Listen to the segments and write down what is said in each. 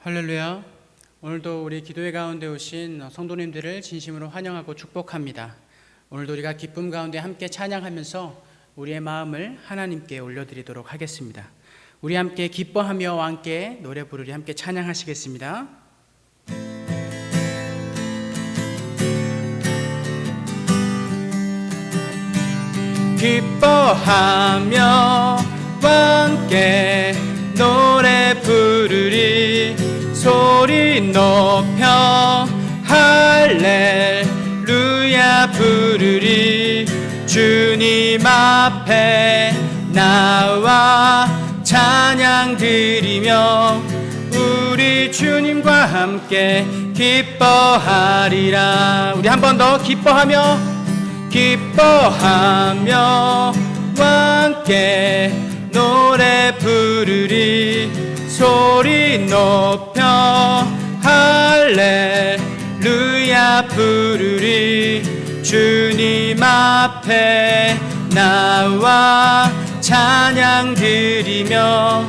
할렐루야. 오늘도 우리 기도회 가운데 오신 성도님들을 진심으로 환영하고 축복합니다. 오늘도 우리가 기쁨 가운데 함께 찬양하면서 우리의 마음을 하나님께 올려드리도록 하겠습니다. 우리 함께 기뻐하며 함께 노래 부르리 함께 찬양하시겠습니다. 기뻐하며 함께 노래 부르리 소리 높여 할렐루야 부르리 주님 앞에 나와 찬양 드리며 우리 주님과 함께 기뻐하리라. 우리 한 번 더 기뻐하며 함께 노래 부르리 소리 높여 할렐루야 부르리 주님 앞에 나와 찬양 드리며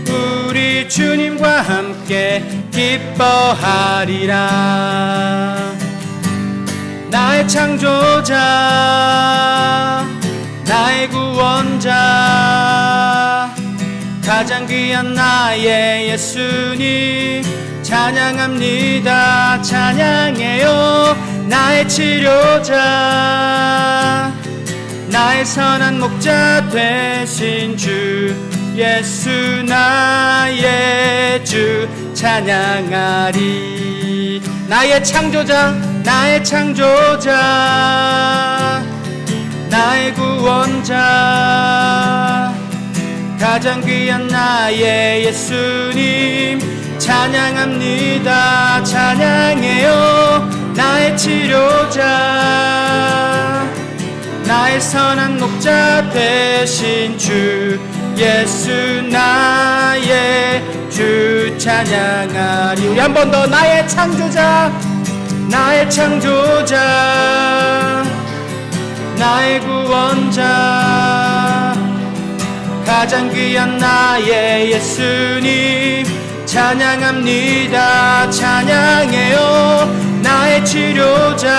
우리 주님과 함께 기뻐하리라. 나의 창조자 나의 구원자 가장 귀한 나의 예수님 찬양합니다. 찬양해요. 나의 치료자 나의 선한 목자 되신 주 예수 나의 주 찬양하리. 나의 창조자 나의 구원자 가장 귀한 나의 예수님 찬양합니다. 찬양해요. 나의 치료자 나의 선한 목자 되신 주 예수 나의 주 찬양하리. 우리 한 번 더 나의 창조자 나의 구원자 가장 귀한 나의 예수님 찬양합니다. 찬양해요. 나의 치료자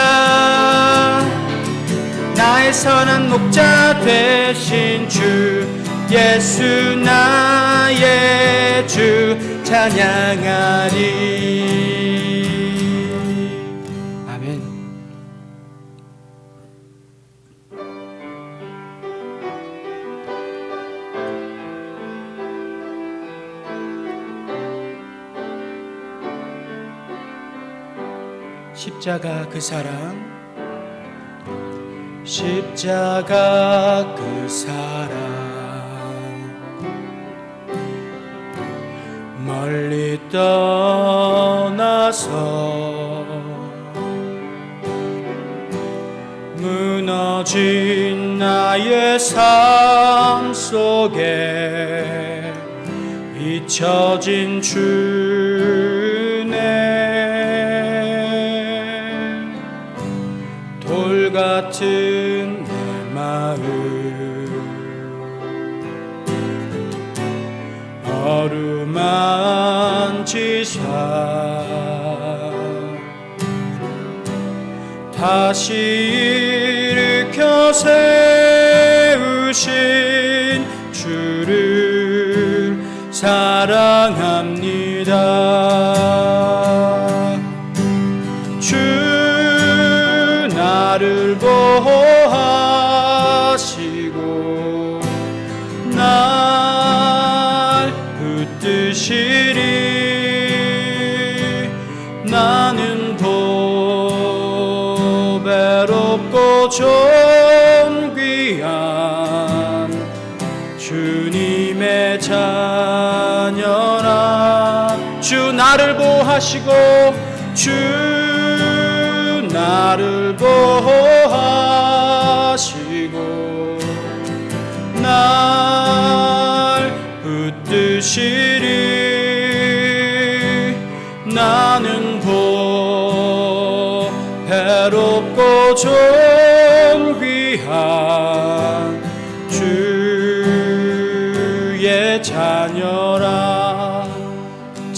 나의 선한 목자 되신 주 예수 나의 주 찬양하리. 십자가 그 사랑 멀리 떠나서 무너진 나의 삶 속에 잊혀진 주네 돌 같은 내 마음 어루만지사 다시 일으켜 세우신 주를 사랑합니다. 주 나를 보호하시고 날 붙드시리. 나는 보배롭고 존귀한 주님의 자녀라. 주 나를 보호하시고 주 나를 보호하시고 날 붙드시리. 나는 보배롭고 존귀한 주의 자녀라.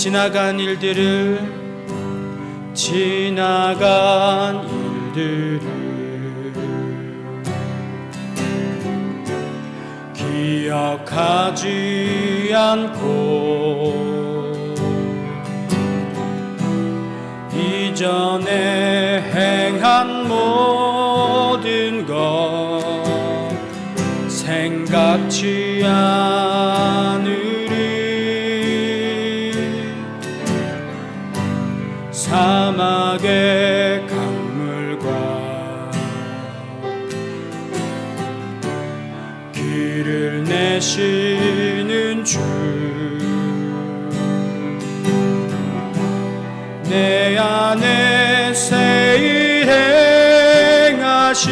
지나간 일들을 기억하지 않고 이전에 행한 모든 것 생각지 않으리. 사막의 강물과 길을 내시는 주, 내 안에 새 일 행하신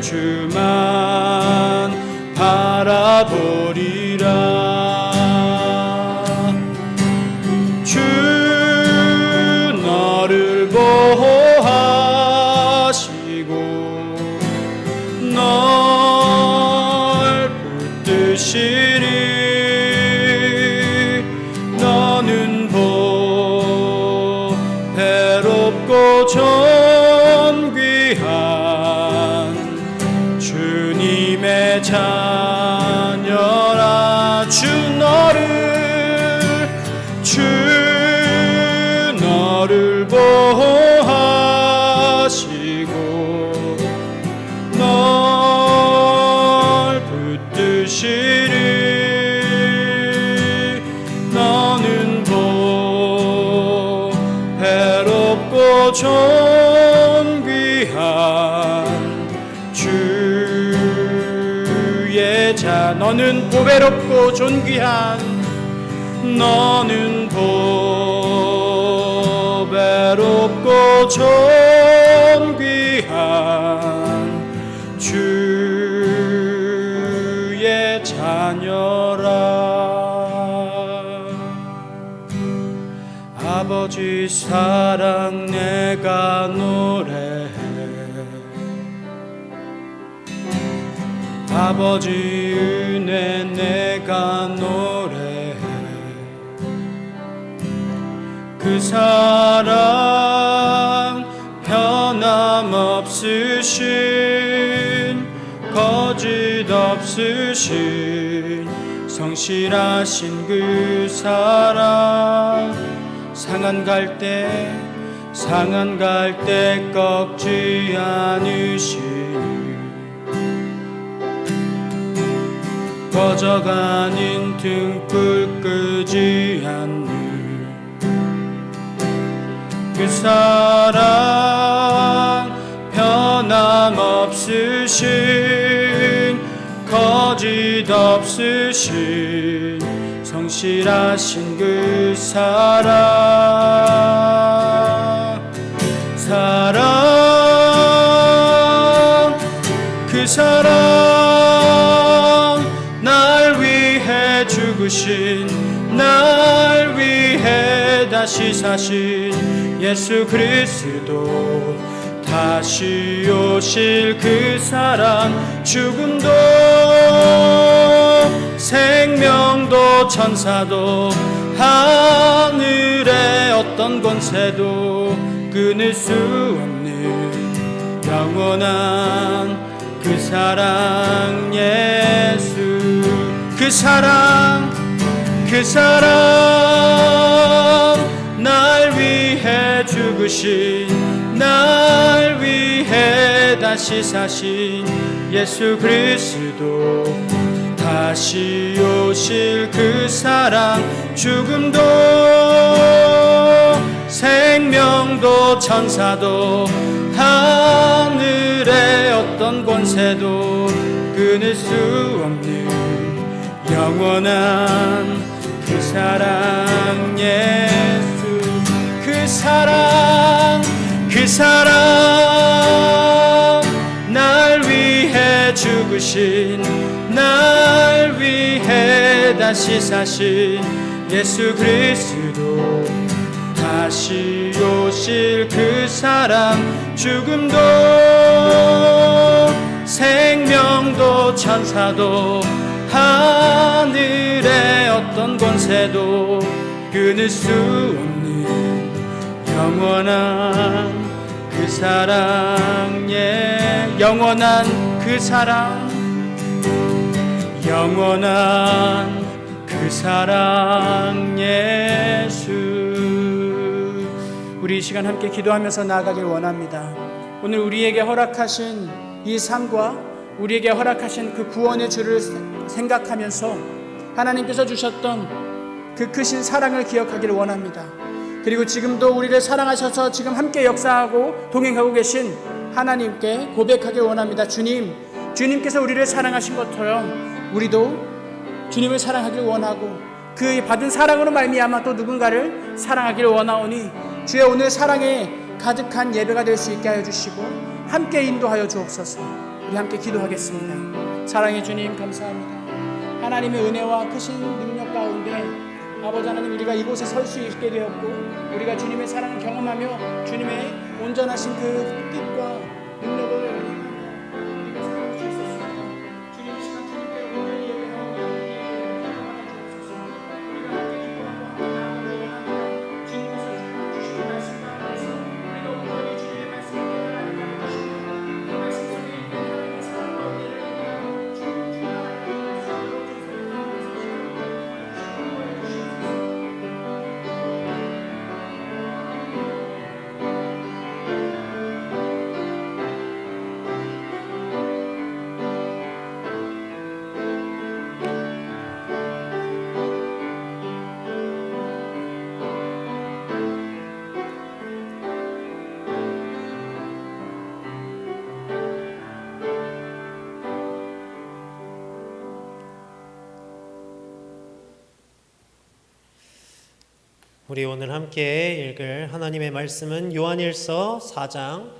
주만 바라보리라. 주 너를 보호하시고 널 붙드시리. 너는 배롭고 존귀한 주님의 자녀라. 주 너를 보호하시고 널 붙드시리. 너는 배롭고 존귀한 주의 자. 너는 보배롭고 존귀한, 너는 보배롭고 존귀한 주의 자녀라. 아버지 사랑 내가 노래해, 아버지 은혜 내가 노래해. 그 사랑 변함없으신, 거짓 없으신 성실하신 그 사랑. 상한 갈 때 꺾지 않으시니, 꺼져가는 등불 끄지 않는 그 사랑 변함없으신, 거짓 없으신 성실하신 그 사랑. 그 사랑 날 위해 죽으신, 날 위해 다시 사신 예수 그리스도, 다시 오실 그 사랑. 죽음도 생명도 천사도 하늘의 어떤 권세도 끊을 수 없는 영원한 그 사랑. 예수 그 사랑 날 위해 죽으신, 날 위해 다시 사신 예수 그리스도, 다시 오실 그 사랑. 죽음도 생명도 천사도 하늘의 어떤 권세도 끊을 수 없는 영원한 그 사랑. 예수 그 사랑 날 위해 죽으신, 날 위해 다시 사신 예수 그리스도, 다시 오실 그 사랑. 죽음도 생명도 천사도 하늘의 어떤 권세도 끊을 수 없는 영원한 그 사랑, 예, 영원한 그 사랑, 영원한 그 사랑 예수. 우리 이 시간 함께 기도하면서 나아가길 원합니다. 오늘 우리에게 허락하신 이 삶과 우리에게 허락하신 그 구원의 주를 생각하면서 하나님께서 주셨던 그 크신 사랑을 기억하기를 원합니다. 그리고 지금도 우리를 사랑하셔서 지금 함께 역사하고 동행하고 계신 하나님께 고백하길 원합니다. 주님께서 우리를 사랑하신 것처럼 우리도 주님을 사랑하길 원하고 그 받은 사랑으로 말미암아 또 누군가를 사랑하길 원하오니 주의 오늘 사랑에 가득한 예배가 될 수 있게 하여 주시고 함께 인도하여 주옵소서. 우리 함께 기도하겠습니다. 사랑의 주님 감사합니다. 하나님의 은혜와 크신 능력 가운데 아버지 하나님, 우리가 이곳에 설 수 있게 되었고 우리가 주님의 사랑을 경험하며 주님의 온전하신 그 뜻과 능력을 우리가 살아갈 수 있었습니다. 주님 이 시간 주님께로 오늘 예배하고 주옵소서. 우리가 함께 기도하고 함께 나아가고 원합니다. 주님께서 주시는 말씀 가운데서 우리가 온전히 주님의 말씀을 깨달아가게 하여 주시고 그 말씀 속에 있는 하나님의 사랑과 은혜를 우리가 주님 하나님의 사랑으로 우리 오늘 함께 읽을 하나님의 말씀은 요한일서 4장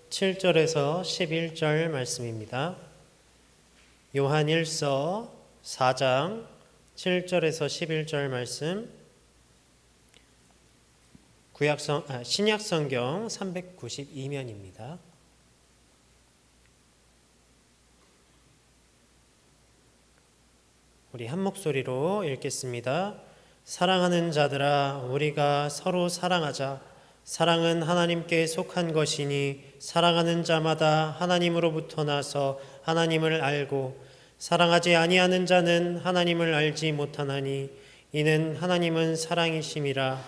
7절에서 11절 말씀입니다. 요한일서 4장 7절에서 11절 말씀, 신약성경 392면입니다. 우리 한 목소리로 읽겠습니다. 사랑하는 자들아, 우리가 서로 사랑하자. 사랑은 하나님께 속한 것이니 사랑하는 자마다 하나님으로부터 나서 하나님을 알고 사랑하지 아니하는 자는 하나님을 알지 못하나니 이는 하나님은 사랑이심이라.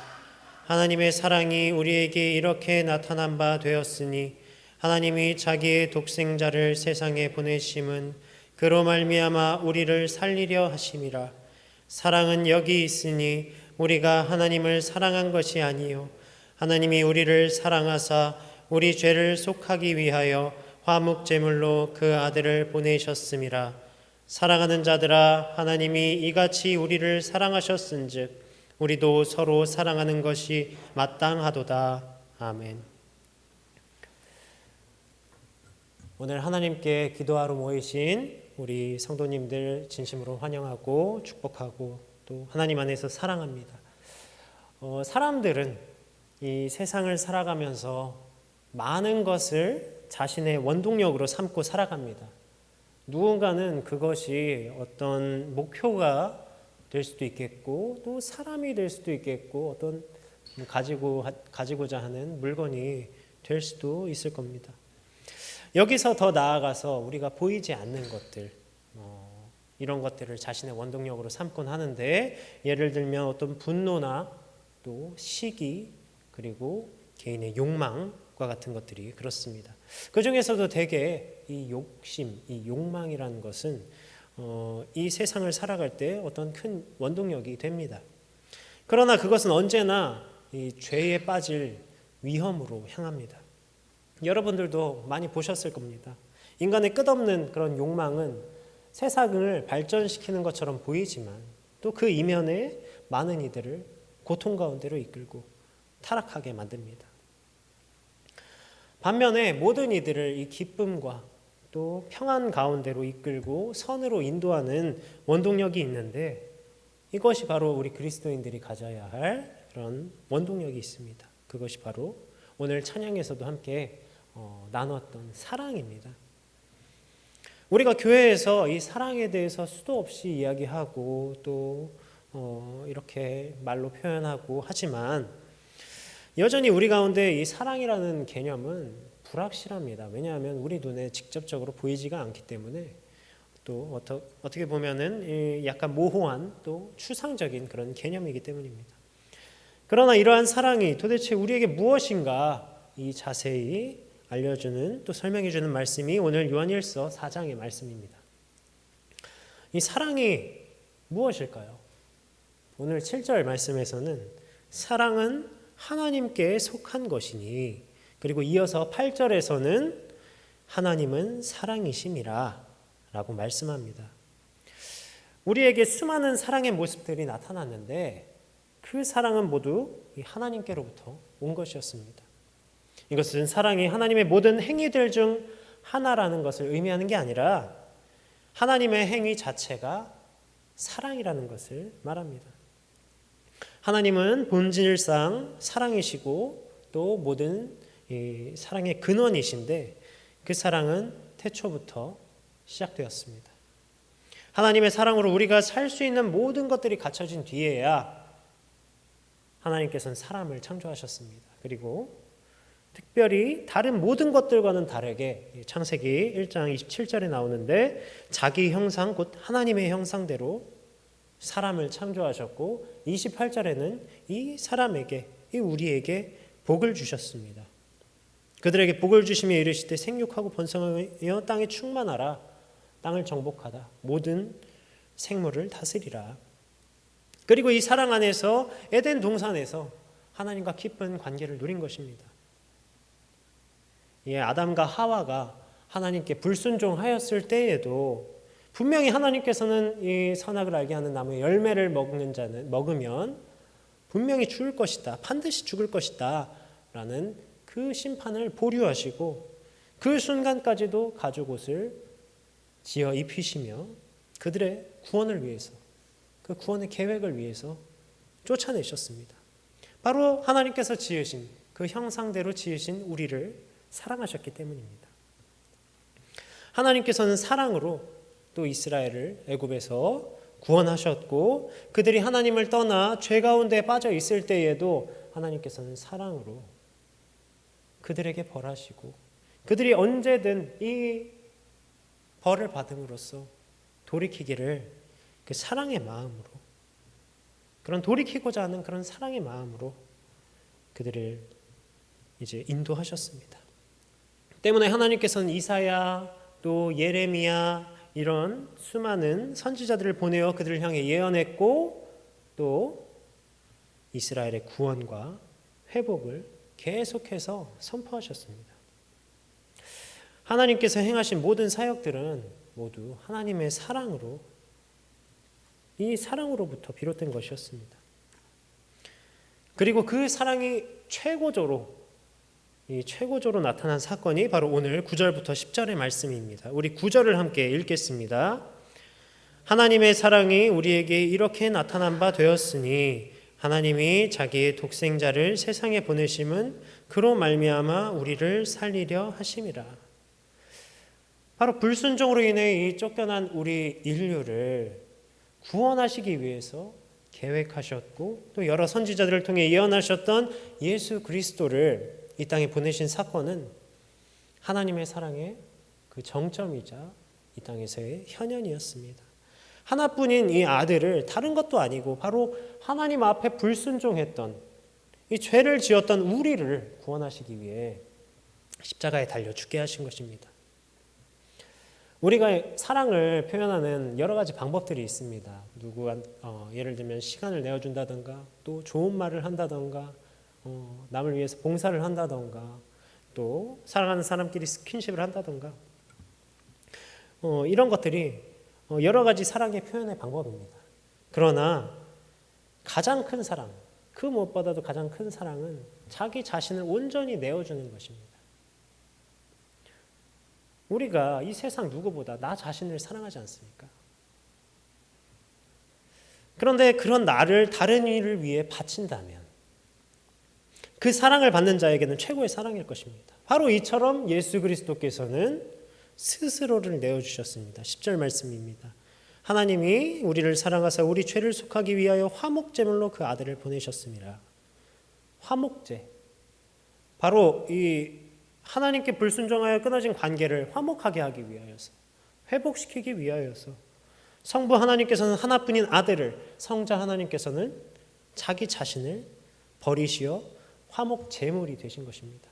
하나님의 사랑이 우리에게 이렇게 나타난 바 되었으니 하나님이 자기의 독생자를 세상에 보내심은 그로 말미암아 우리를 살리려 하심이라. 사랑은 여기 있으니 우리가 하나님을 사랑한 것이 아니요 하나님이 우리를 사랑하사 우리 죄를 속하기 위하여 화목제물로 그 아들을 보내셨음이라. 사랑하는 자들아, 하나님이 이같이 우리를 사랑하셨은즉 우리도 서로 사랑하는 것이 마땅하도다. 아멘. 오늘 하나님께 기도하러 모이신 우리 성도님들 진심으로 환영하고 축복하고 또 하나님 안에서 사랑합니다. 사람들은 이 세상을 살아가면서 많은 것을 자신의 원동력으로 삼고 살아갑니다. 누군가는 그것이 어떤 목표가 될 수도 있겠고 또 사람이 될 수도 있겠고 어떤 가지고자 하는 물건이 될 수도 있을 겁니다. 여기서 더 나아가서 우리가 보이지 않는 것들, 이런 것들을 자신의 원동력으로 삼곤 하는데, 예를 들면 어떤 분노나 또 시기 그리고 개인의 욕망과 같은 것들이 그렇습니다. 그 중에서도 대개 이 욕심, 이 욕망이라는 것은 이 세상을 살아갈 때 어떤 큰 원동력이 됩니다. 그러나 그것은 언제나 이 죄에 빠질 위험으로 향합니다. 여러분들도 많이 보셨을 겁니다. 인간의 끝없는 그런 욕망은 세상을 발전시키는 것처럼 보이지만 또 그 이면에 많은 이들을 고통 가운데로 이끌고 타락하게 만듭니다. 반면에 모든 이들을 이 기쁨과 또 평안 가운데로 이끌고 선으로 인도하는 원동력이 있는데, 이것이 바로 우리 그리스도인들이 가져야 할 그런 원동력이 있습니다. 그것이 바로 오늘 찬양에서도 함께 나눴던 사랑입니다. 우리가 교회에서 이 사랑에 대해서 수도 없이 이야기하고 또 이렇게 말로 표현하고 하지만 여전히 우리 가운데 이 사랑이라는 개념은 불확실합니다. 왜냐하면 우리 눈에 직접적으로 보이지가 않기 때문에 또 어떻게 보면은 약간 모호한 또 추상적인 그런 개념이기 때문입니다. 그러나 이러한 사랑이 도대체 우리에게 무엇인가 이 자세히 알려주는 또 설명해주는 말씀이 오늘 요한일서 4장의 말씀입니다. 이 사랑이 무엇일까요? 오늘 7절 말씀에서는 사랑은 하나님께 속한 것이니, 그리고 이어서 8절에서는 하나님은 사랑이심이라 라고 말씀합니다. 우리에게 수많은 사랑의 모습들이 나타났는데 그 사랑은 모두 하나님께로부터 온 것이었습니다. 이것은 사랑이 하나님의 모든 행위들 중 하나라는 것을 의미하는 게 아니라 하나님의 행위 자체가 사랑이라는 것을 말합니다. 하나님은 본질상 사랑이시고 또 모든 이 사랑의 근원이신데 그 사랑은 태초부터 시작되었습니다. 하나님의 사랑으로 우리가 살 수 있는 모든 것들이 갖춰진 뒤에야 하나님께서는 사람을 창조하셨습니다. 그리고 특별히 다른 모든 것들과는 다르게 창세기 1장 27절에 나오는데 자기 형상 곧 하나님의 형상대로 사람을 창조하셨고 28절에는 이 사람에게 이 우리에게 복을 주셨습니다. 그들에게 복을 주시며 이르시되 생육하고 번성하여 땅에 충만하라 땅을 정복하다 모든 생물을 다스리라. 그리고 이 사랑 안에서 에덴 동산에서 하나님과 깊은 관계를 누린 것입니다. 아담과 하와가 하나님께 불순종하였을 때에도 분명히 하나님께서는 이 선악을 알게 하는 나무의 열매를 먹는 자는 먹으면 분명히 죽을 것이다. 반드시 죽을 것이다. 라는 그 심판을 보류하시고 그 순간까지도 가죽 옷을 지어 입히시며 그들의 구원을 위해서 그 구원의 계획을 위해서 쫓아내셨습니다. 바로 하나님께서 지으신 그 형상대로 지으신 우리를 사랑하셨기 때문입니다. 하나님께서는 사랑으로 또 이스라엘을 애굽에서 구원하셨고 그들이 하나님을 떠나 죄 가운데 빠져 있을 때에도 하나님께서는 사랑으로 그들에게 벌하시고 그들이 언제든 이 벌을 받음으로써 돌이키기를 그 사랑의 마음으로 그런 돌이키고자 하는 그런 사랑의 마음으로 그들을 이제 인도하셨습니다. 때문에 하나님께서는 이사야 또 예레미야 이런 수많은 선지자들을 보내어 그들을 향해 예언했고 또 이스라엘의 구원과 회복을 계속해서 선포하셨습니다. 하나님께서 행하신 모든 사역들은 모두 하나님의 사랑으로 이 사랑으로부터 비롯된 것이었습니다. 그리고 그 사랑이 최고조로 나타난 사건이 바로 오늘 9절부터 10절의 말씀입니다. 우리 9절을 함께 읽겠습니다. 하나님의 사랑이 우리에게 이렇게 나타난 바 되었으니 하나님이 자기의 독생자를 세상에 보내심은 그로 말미암아 우리를 살리려 하심이라. 바로 불순종으로 인해 이 쫓겨난 우리 인류를 구원하시기 위해서 계획하셨고 또 여러 선지자들을 통해 예언하셨던 예수 그리스도를 이 땅에 보내신 사건은 하나님의 사랑의 그 정점이자 이 땅에서의 현현이었습니다. 하나뿐인 이 아들을 다른 것도 아니고 바로 하나님 앞에 불순종했던 이 죄를 지었던 우리를 구원하시기 위해 십자가에 달려 죽게 하신 것입니다. 우리가 사랑을 표현하는 여러 가지 방법들이 있습니다. 예를 들면 시간을 내어준다던가 또 좋은 말을 한다던가 남을 위해서 봉사를 한다던가 또 사랑하는 사람끼리 스킨십을 한다던가 이런 것들이 여러 가지 사랑의 표현의 방법입니다. 그러나 가장 큰 사랑, 그 무엇보다도 가장 큰 사랑은 자기 자신을 온전히 내어주는 것입니다. 우리가 이 세상 누구보다 나 자신을 사랑하지 않습니까? 그런데 그런 나를 다른 이를 위해 바친다면 그 사랑을 받는 자에게는 최고의 사랑일 것입니다. 바로 이처럼 예수 그리스도께서는 스스로를 내어주셨습니다. 10절 말씀입니다. 하나님이 우리를 사랑하사 우리 죄를 속하기 위하여 화목제물로 그 아들을 보내셨습니다. 화목제. 바로 이 하나님께 불순종하여 끊어진 관계를 화목하게 하기 위하여서, 회복시키기 위하여서, 성부 하나님께서는 하나뿐인 아들을, 성자 하나님께서는 자기 자신을 버리시어 화목 제물이 되신 것입니다.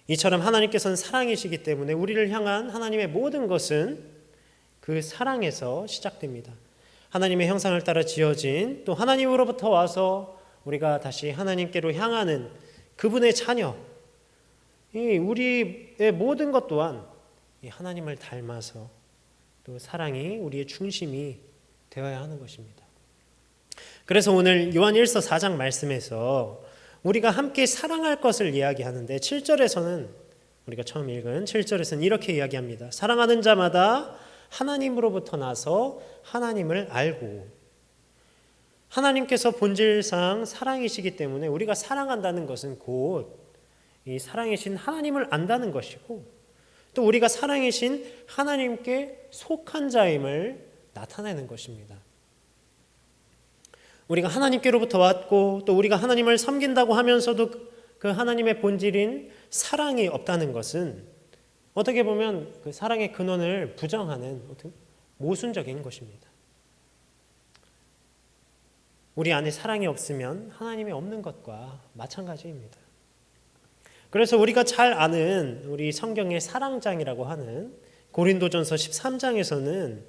이처럼 하나님께서는 사랑이시기 때문에 우리를 향한 하나님의 모든 것은 그 사랑에서 시작됩니다. 하나님의 형상을 따라 지어진, 또 하나님으로부터 와서 우리가 다시 하나님께로 향하는 그분의 자녀, 우리의 모든 것 또한 하나님을 닮아서 또 사랑이 우리의 중심이 되어야 하는 것입니다. 그래서 오늘 요한 1서 4장 말씀에서 우리가 함께 사랑할 것을 이야기하는데 7절에서는, 우리가 처음 읽은 7절에서는 이렇게 이야기합니다. 사랑하는 자마다 하나님으로부터 나서 하나님을 알고, 하나님께서 본질상 사랑이시기 때문에 우리가 사랑한다는 것은 곧 이 사랑이신 하나님을 안다는 것이고, 또 우리가 사랑이신 하나님께 속한 자임을 나타내는 것입니다. 우리가 하나님께로부터 왔고, 또 우리가 하나님을 섬긴다고 하면서도 그 하나님의 본질인 사랑이 없다는 것은 어떻게 보면 그 사랑의 근원을 부정하는 모순적인 것입니다. 우리 안에 사랑이 없으면 하나님이 없는 것과 마찬가지입니다. 그래서 우리가 잘 아는 우리 성경의 사랑장이라고 하는 고린도전서 13장에서는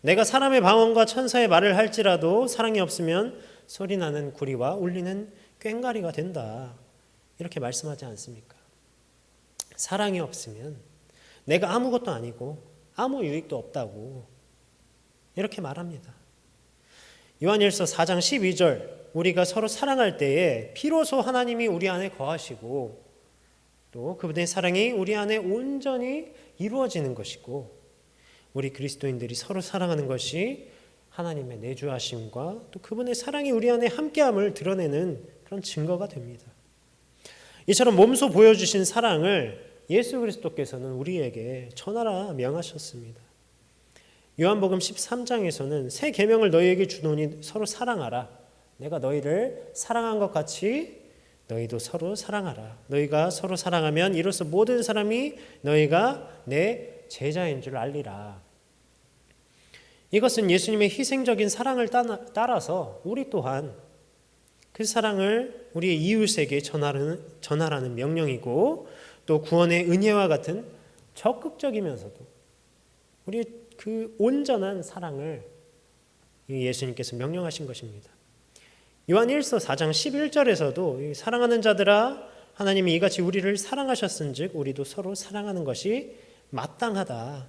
내가 사람의 방언과 천사의 말을 할지라도 사랑이 없으면 소리나는 구리와 울리는 꽹과리가 된다, 이렇게 말씀하지 않습니까? 사랑이 없으면 내가 아무것도 아니고 아무 유익도 없다고 이렇게 말합니다. 요한일서 4장 12절, 우리가 서로 사랑할 때에 비로소 하나님이 우리 안에 거하시고 또 그분의 사랑이 우리 안에 온전히 이루어지는 것이고, 우리 그리스도인들이 서로 사랑하는 것이 하나님의 내주하심과 또 그분의 사랑이 우리 안에 함께함을 드러내는 그런 증거가 됩니다. 이처럼 몸소 보여주신 사랑을 예수 그리스도께서는 우리에게 전하라 명하셨습니다. 요한복음 13장에서는 새 계명을 너희에게 주노니 서로 사랑하라. 내가 너희를 사랑한 것 같이 너희도 서로 사랑하라. 너희가 서로 사랑하면 이로써 모든 사람이 너희가 내 제자인 줄 알리라. 이것은 예수님의 희생적인 사랑을 따라서 우리 또한 그 사랑을 우리의 이웃에게 전하라는 명령이고, 또 구원의 은혜와 같은 적극적이면서도 우리의 그 온전한 사랑을 예수님께서 명령하신 것입니다. 요한 1서 4장 11절에서도 사랑하는 자들아 하나님이 이같이 우리를 사랑하셨은즉 우리도 서로 사랑하는 것이 마땅하다,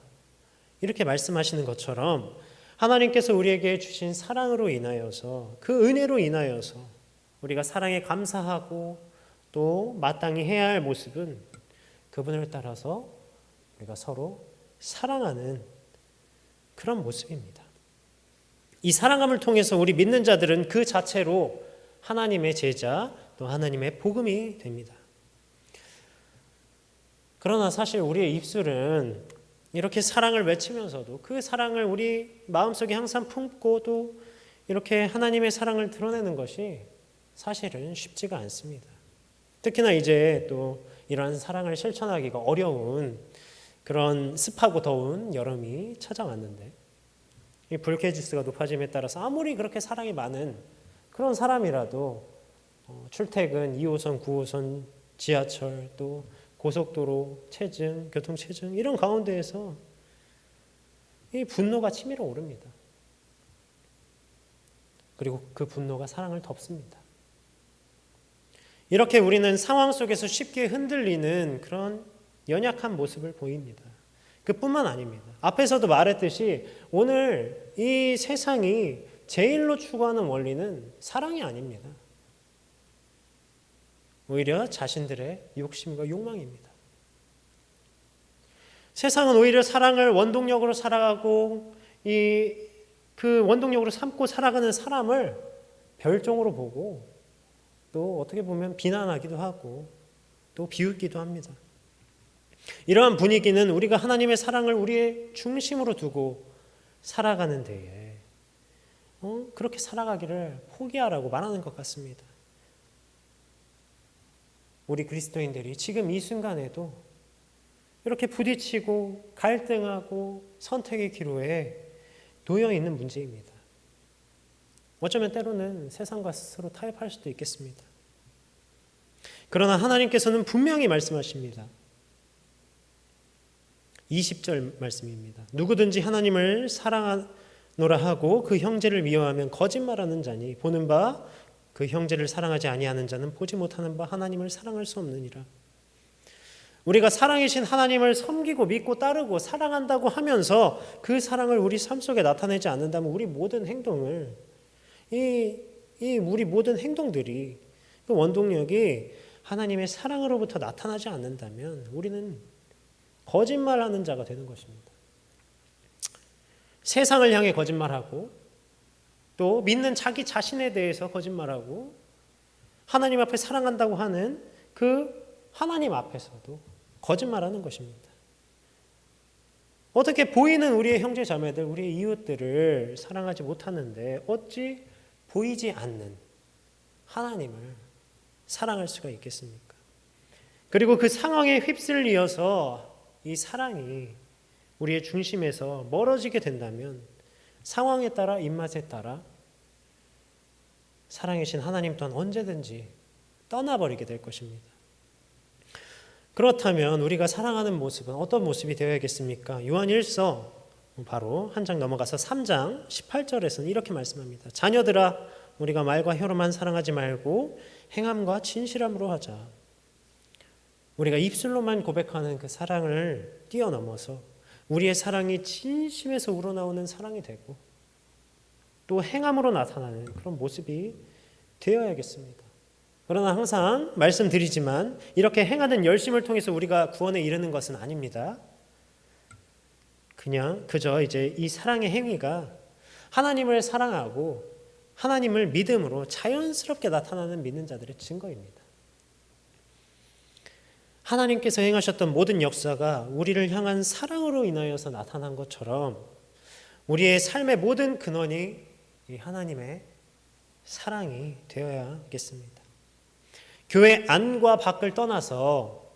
이렇게 말씀하시는 것처럼 하나님께서 우리에게 주신 사랑으로 인하여서, 그 은혜로 인하여서 우리가 사랑에 감사하고 또 마땅히 해야 할 모습은 그분을 따라서 우리가 서로 사랑하는 그런 모습입니다. 이 사랑함을 통해서 우리 믿는 자들은 그 자체로 하나님의 제자, 또 하나님의 복음이 됩니다. 그러나 사실 우리의 입술은 이렇게 사랑을 외치면서도 그 사랑을 우리 마음속에 항상 품고 또 이렇게 하나님의 사랑을 드러내는 것이 사실은 쉽지가 않습니다. 특히나 이제 또 이러한 사랑을 실천하기가 어려운 그런 습하고 더운 여름이 찾아왔는데, 이 불쾌지수가 높아짐에 따라서 아무리 그렇게 사랑이 많은 그런 사람이라도 출퇴근 2호선, 9호선, 지하철, 또 고속도로, 체증, 교통체증 이런 가운데에서 이 분노가 치밀어 오릅니다. 그리고 그 분노가 사랑을 덮습니다. 이렇게 우리는 상황 속에서 쉽게 흔들리는 그런 연약한 모습을 보입니다. 그뿐만 아닙니다. 앞에서도 말했듯이 오늘 이 세상이 제일로 추구하는 원리는 사랑이 아닙니다. 오히려 자신들의 욕심과 욕망입니다. 세상은 오히려 사랑을 원동력으로 살아가고 그 원동력으로 삼고 살아가는 사람을 별종으로 보고 또 어떻게 보면 비난하기도 하고 또 비웃기도 합니다. 이러한 분위기는 우리가 하나님의 사랑을 우리의 중심으로 두고 살아가는 데에 그렇게 살아가기를 포기하라고 말하는 것 같습니다. 우리 그리스도인들이 지금 이 순간에도 이렇게 부딪히고 갈등하고 선택의 기로에 놓여 있는 문제입니다. 어쩌면 때로는 세상과 스스로 타협할 수도 있겠습니다. 그러나 하나님께서는 분명히 말씀하십니다. 20절 말씀입니다. 누구든지 하나님을 사랑하노라 하고 그 형제를 미워하면 거짓말하는 자니 보는 바 그 형제를 사랑하지 아니하는 자는 보지 못하는 바 하나님을 사랑할 수 없느니라. 우리가 사랑이신 하나님을 섬기고 믿고 따르고 사랑한다고 하면서 그 사랑을 우리 삶 속에 나타내지 않는다면 우리 모든 행동을 우리 모든 행동들이 그 원동력이 하나님의 사랑으로부터 나타나지 않는다면 우리는 거짓말하는 자가 되는 것입니다. 세상을 향해 거짓말하고 또 믿는 자기 자신에 대해서 거짓말하고 하나님 앞에 사랑한다고 하는 그 하나님 앞에서도 거짓말하는 것입니다. 어떻게 보이는 우리의 형제 자매들, 우리의 이웃들을 사랑하지 못하는데 어찌 보이지 않는 하나님을 사랑할 수가 있겠습니까? 그리고 그 상황에 휩쓸리어서 이 사랑이 우리의 중심에서 멀어지게 된다면 상황에 따라 입맛에 따라 사랑이신 하나님 또한 언제든지 떠나버리게 될 것입니다. 그렇다면 우리가 사랑하는 모습은 어떤 모습이 되어야겠습니까? 요한 1서 바로 한 장 넘어가서 3장 18절에서는 이렇게 말씀합니다. 자녀들아 우리가 말과 혀로만 사랑하지 말고 행함과 진실함으로 하자. 우리가 입술로만 고백하는 그 사랑을 뛰어넘어서 우리의 사랑이 진심에서 우러나오는 사랑이 되고 또 행함으로 나타나는 그런 모습이 되어야겠습니다. 그러나 항상 말씀드리지만 이렇게 행하는 열심을 통해서 우리가 구원에 이르는 것은 아닙니다. 그저 이제 이 사랑의 행위가 하나님을 사랑하고 하나님을 믿음으로 자연스럽게 나타나는 믿는 자들의 증거입니다. 하나님께서 행하셨던 모든 역사가 우리를 향한 사랑으로 인하여서 나타난 것처럼 우리의 삶의 모든 근원이 이 하나님의 사랑이 되어야겠습니다. 교회 안과 밖을 떠나서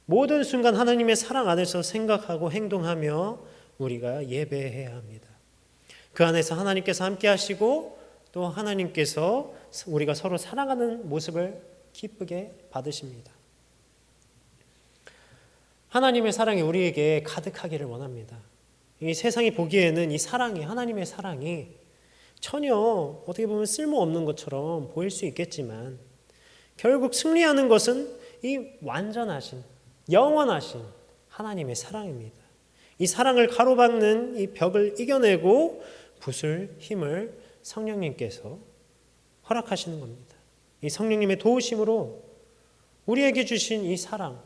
모든 순간 하나님의 사랑 안에서 생각하고 행동하며 우리가 예배해야 합니다. 그 안에서 하나님께서 함께 하시고 또 하나님께서 우리가 서로 사랑하는 모습을 기쁘게 받으십니다. 하나님의 사랑이 우리에게 가득하기를 원합니다. 이 세상이 보기에는 이 사랑이, 하나님의 사랑이 전혀 어떻게 보면 쓸모없는 것처럼 보일 수 있겠지만 결국 승리하는 것은 이 완전하신, 영원하신 하나님의 사랑입니다. 이 사랑을 가로막는 이 벽을 이겨내고 부술 힘을 성령님께서 허락하시는 겁니다. 이 성령님의 도우심으로 우리에게 주신 이 사랑,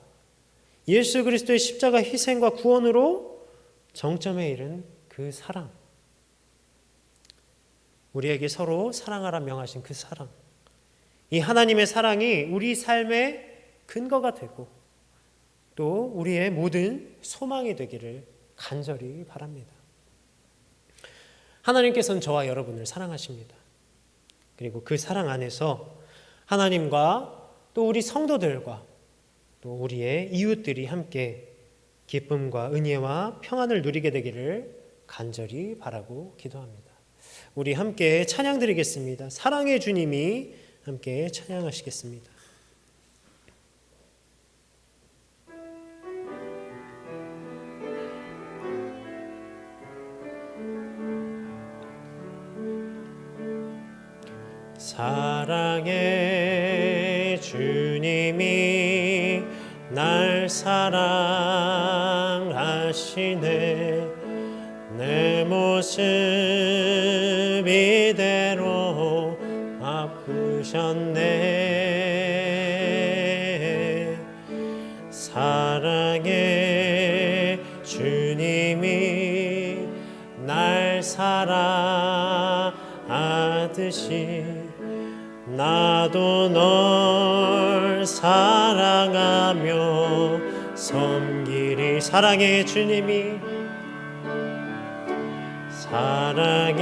예수 그리스도의 십자가 희생과 구원으로 정점에 이른 그 사랑, 우리에게 서로 사랑하라 명하신 그 사랑, 이 하나님의 사랑이 우리 삶의 근거가 되고 또 우리의 모든 소망이 되기를 간절히 바랍니다. 하나님께서는 저와 여러분을 사랑하십니다. 그리고 그 사랑 안에서 하나님과 또 우리 성도들과 또 우리의 이웃들이 함께 기쁨과 은혜와 평안을 누리게 되기를 간절히 바라고 기도합니다. 우리 함께 찬양 드리겠습니다. 사랑의 주님이 함께 찬양하시겠습니다. 사랑의 주님이 날 사랑하시네. 내 모습 이대로 아프셨네. 사랑의 주님이 날 사랑하듯이 나도 널 사랑하며 섬기리. 사랑의 주님이 사랑의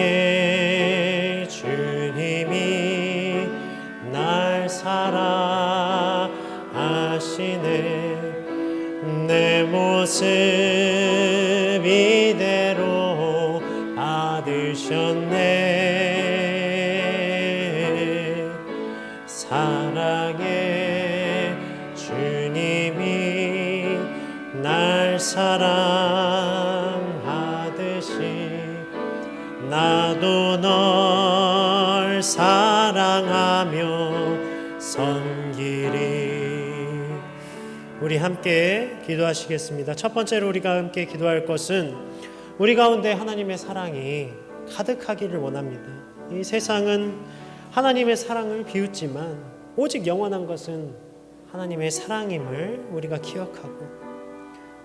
주님이 날 사랑하시네. 내 모습 이대로 받으셨네. 사랑의 주님이 날 사랑하듯이 나도 널 사랑하며 섬기리. 우리 함께 기도하시겠습니다. 첫 번째로 우리가 함께 기도할 것은 우리 가운데 하나님의 사랑이 가득하기를 원합니다. 이 세상은 하나님의 사랑을 비웃지만 오직 영원한 것은 하나님의 사랑임을 우리가 기억하고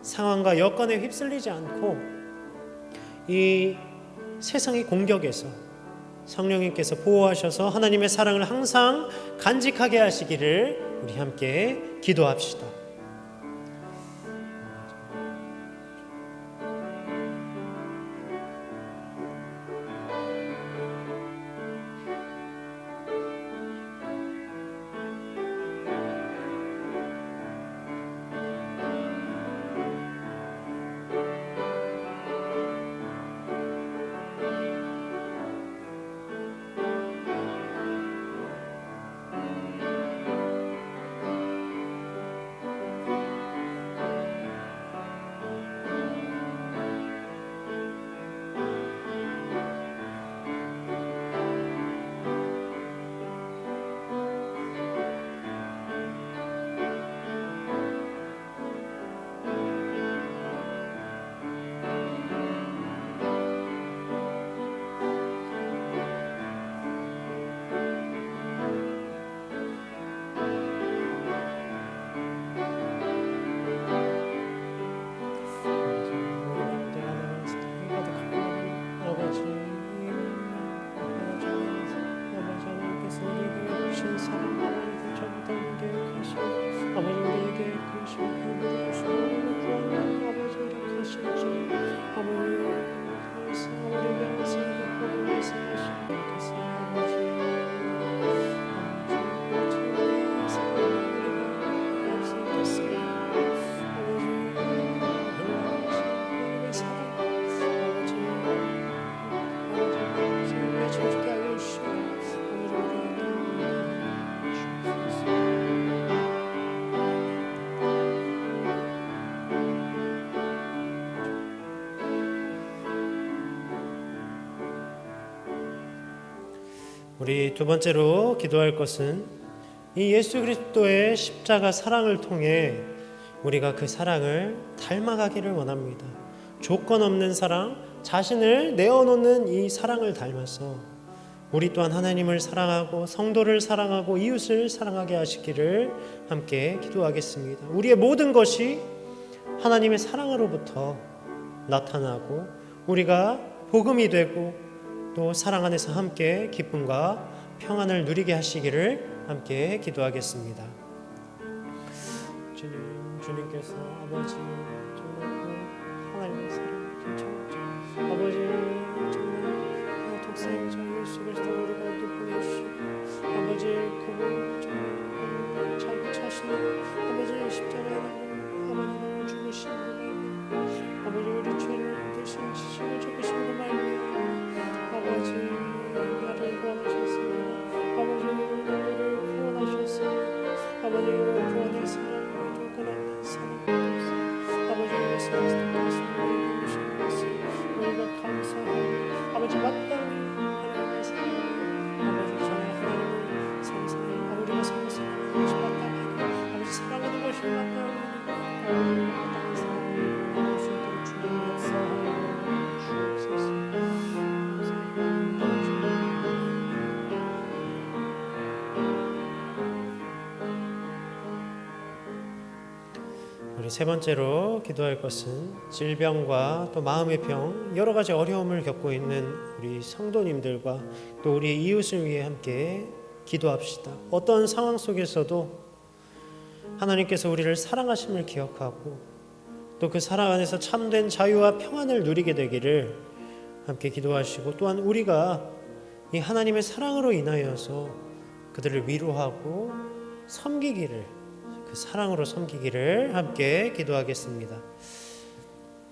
상황과 여건에 휩쓸리지 않고 이 세상의 공격에서 성령님께서 보호하셔서 하나님의 사랑을 항상 간직하게 하시기를 우리 함께 기도합시다. 우리 두 번째로 기도할 것은 이 예수 그리스도의 십자가 사랑을 통해 우리가 그 사랑을 닮아가기를 원합니다. 조건 없는 사랑, 자신을 내어놓는 이 사랑을 닮아서 우리 또한 하나님을 사랑하고 성도를 사랑하고 이웃을 사랑하게 하시기를 함께 기도하겠습니다. 우리의 모든 것이 하나님의 사랑으로부터 나타나고 우리가 복음이 되고 또 사랑 안에서 함께 기쁨과 평안을 누리게 하시기를 함께 기도하겠습니다. 주님께서 아버지 정말 하나님의 사랑 진짜 아버지 정말 독생자 예수 그리스도 우리가 보내주시고 아버지 그분 정말 자기 자신을 아버지 십자가에 아버지 죽으신 아버지 우리 죄를 대신 지심을 적으심으로 말미암아 아버지 나를 구원하셨습니다. 아버지 우리를 구원하셨습니다. 아버지 구원의 사랑을 조건 없는 사랑 아버지 예수 그리스도께서 우리에게 주신 것을 우리가 감사하고 아버지 마땅히 하나님의 사랑을 아버지 전에 하나님을 상상하고 우리가 상상하는 것이 마땅하니 아버지 사랑하는 것이 마땅하니 아버지 마땅한 사랑을 나눌 수 있도록 주님 역사하여 주옵소서. 우리 세 번째로 기도할 것은 질병과 또 마음의 병, 여러 가지 어려움을 겪고 있는 우리 성도님들과 또 우리 이웃을 위해 함께 기도합시다. 어떤 상황 속에서도 하나님께서 우리를 사랑하심을 기억하고 또 그 사랑 안에서 참된 자유와 평안을 누리게 되기를 함께 기도하시고 또한 우리가 이 하나님의 사랑으로 인하여서 그들을 위로하고 섬기기를, 그 사랑으로 섬기기를 함께 기도하겠습니다.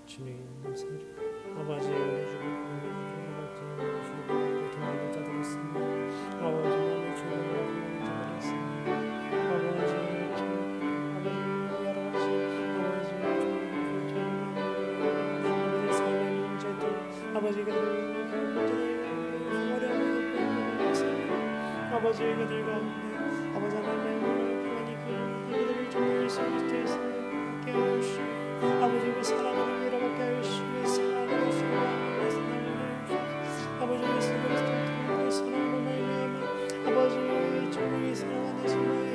주님, 아버지, 아버지 아버지 그들 가운데 아버지 하나님의 평안이 그들을 정말 수 있게 하시고 아버지 그 사랑을 위로받게 하시고 사랑으로 소망을 사랑을 아버지 예수 그리스도의 사랑으로 말미암아 아버지 정말 이 사랑 안에서 나의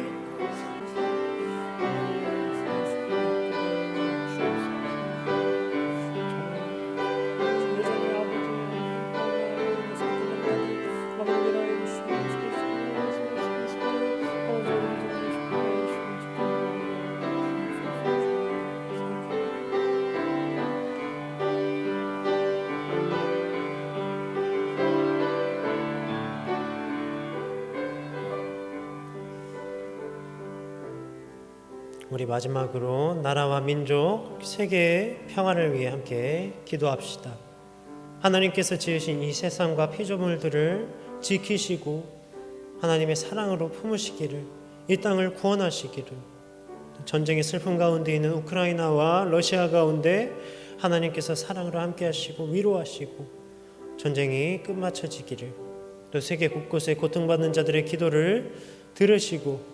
우리 마지막으로 나라와 민족, 세계의 평화를 위해 함께 기도합시다. 하나님께서 지으신 이 세상과 피조물들을 지키시고 하나님의 사랑으로 품으시기를, 이 땅을 구원하시기를, 전쟁의 슬픔 가운데 있는 우크라이나와 러시아 가운데 하나님께서 사랑으로 함께 하시고 위로하시고 전쟁이 끝마쳐지기를, 또 세계 곳곳에 고통받는 자들의 기도를 들으시고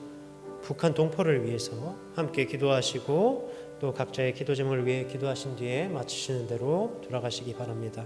북한 동포를 위해서 함께 기도하시고 또 각자의 기도 제목을 위해 기도하신 뒤에 마치시는 대로 돌아가시기 바랍니다.